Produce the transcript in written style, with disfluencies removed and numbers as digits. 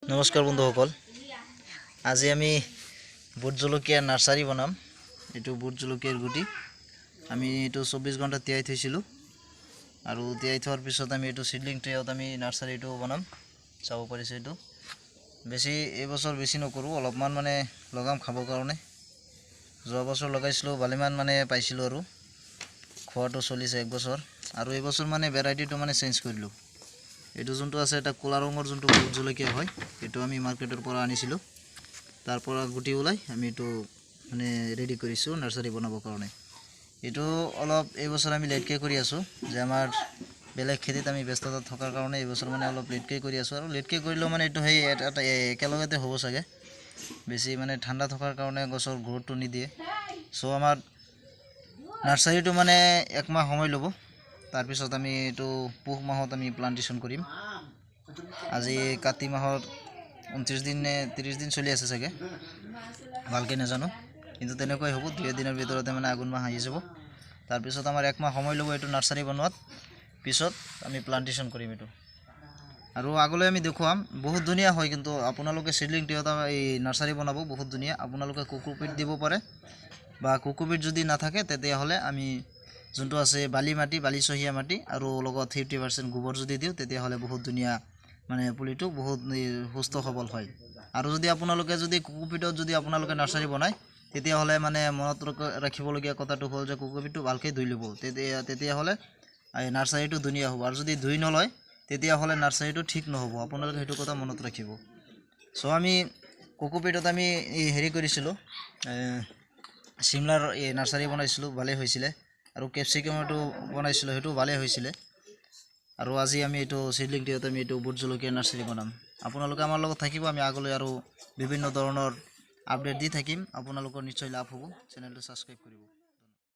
নমস্কাৰ বন্ধুসকল, আজি আমি বুট জলকীয়া নাৰ্সাৰী বনাম। এইটো বুট জলকীয়াৰ গুটি আমি এইটো 24 ঘণ্টা তিয়াই থৈছিলোঁ আৰু তিয়াই থোৱাৰ পিছত আমি এইটো সিডলিং ট্ৰেত আমি নাৰ্সাৰীটো বনাম। চাব পাৰিছে এইটো বেছি এইবছৰ বেছি নকৰোঁ, অলপমান মানে লগাম খাবৰ কাৰণে। যোৱা বছৰ লগাইছিলোঁ, ভালেমান মানে পাইছিলোঁ আৰু খোৱাটো চলিছে এক বছৰ। আৰু এইবছৰ মানে ভেৰাইটিটো মানে চেঞ্জ কৰিলোঁ। এইটো যোনটো আছে এটা ক'লা ৰঙৰ যোনটো বুট জলকীয়া হয়, এইটো আমি মাৰ্কেটৰ পৰা আনিছিলোঁ। তাৰ পৰা গুটি ওলাই আমি এইটো মানে ৰেডি কৰিছোঁ নাৰ্সাৰী বনাবৰ কাৰণে। এইটো অলপ এইবছৰ আমি লেটকৈ কৰি আছোঁ, যে আমাৰ বেলেগ খেতিত আমি ব্যস্ততা থকাৰ কাৰণে এইবছৰ মানে অলপ লেটকৈ কৰি আছোঁ। আৰু লেটকৈ কৰিলেও মানে এইটো সেই এটা একেলগতে হ'ব চাগে, বেছি মানে ঠাণ্ডা থকাৰ কাৰণে গছৰ গ্ৰোথটো নিদিয়ে। চ' আমাৰ নাৰ্সাৰীটো মানে একমাহ সময় ল'ব। তাৰপিছত আমি এইটো পুহ মাহত আমি প্লান্টেশ্যন কৰিম। আজি কাতি মাহৰ 29 দিন নে 30 দিন চলি আছে চাগে, ভালকৈ নাজানো, কিন্তু তেনেকুৱাই হ'ব। 2 দিনৰ ভিতৰতে মানে আঘোণ মাহ আহি যাব। তাৰপিছত আমাৰ একমাহ সময় ল'ব এইটো নাৰ্সাৰী বনোৱাত। পিছত আমি প্লান্টেশ্যন কৰিম এইটো, আৰু আগলৈ আমি দেখুৱাম। বহুত ধুনীয়া হয়, কিন্তু আপোনালোকে সিডলিং ট্ৰেত এই নাৰ্সাৰী বনাব বহুত ধুনীয়া। আপোনালোকে কোকোপিট দিব পাৰে, বা কোকোপিট যদি নাথাকে তেতিয়াহ'লে আমি যোনটো আছে বালি মাটি, বালিচহীয়া মাটি আৰু লগত 50% গোবৰ যদি দিওঁ তেতিয়াহ'লে বহুত ধুনীয়া মানে পুলিটো বহুত সুস্থ সবল হয়। আৰু যদি আপোনালোকে যদি কোকোপিটত যদি আপোনালোকে নাৰ্সাৰী বনায়, তেতিয়াহ'লে মানে মনত ৰাখিবলগীয়া কথাটো হ'ল যে কোকোপিটটো ভালকৈ ধুই ল'ব, তেতিয়াহ'লে এই নাৰ্সাৰীটো ধুনীয়া হ'ব। আৰু যদি ধুই নলয় তেতিয়াহ'লে নাৰ্সাৰীটো ঠিক নহ'ব, আপোনালোকে সেইটো কথা মনত ৰাখিব। চ' আমি কোকোপিটত আমি হেৰি কৰিছিলোঁ, চিমলাৰ এই নাৰ্সাৰী বনাইছিলোঁ, ভালেই হৈছিলে। আৰু কেপচিকামটো বনাইছিলোঁ, সেইটো ভালেই হৈছিলে। আৰু আজি আমি এইটো সিডলিং ট্ৰেত আমি এইটো বুট জলকীয়া নাৰ্সাৰী বনাম। আপোনালোকে আমাৰ লগত থাকিব, আমি আগলৈ আৰু বিভিন্ন ধৰণৰ আপডেট দি থাকিম। আপোনালোকৰ নিশ্চয় লাভ হ'ব। চেনেলটো ছাবস্ক্ৰাইব কৰিব।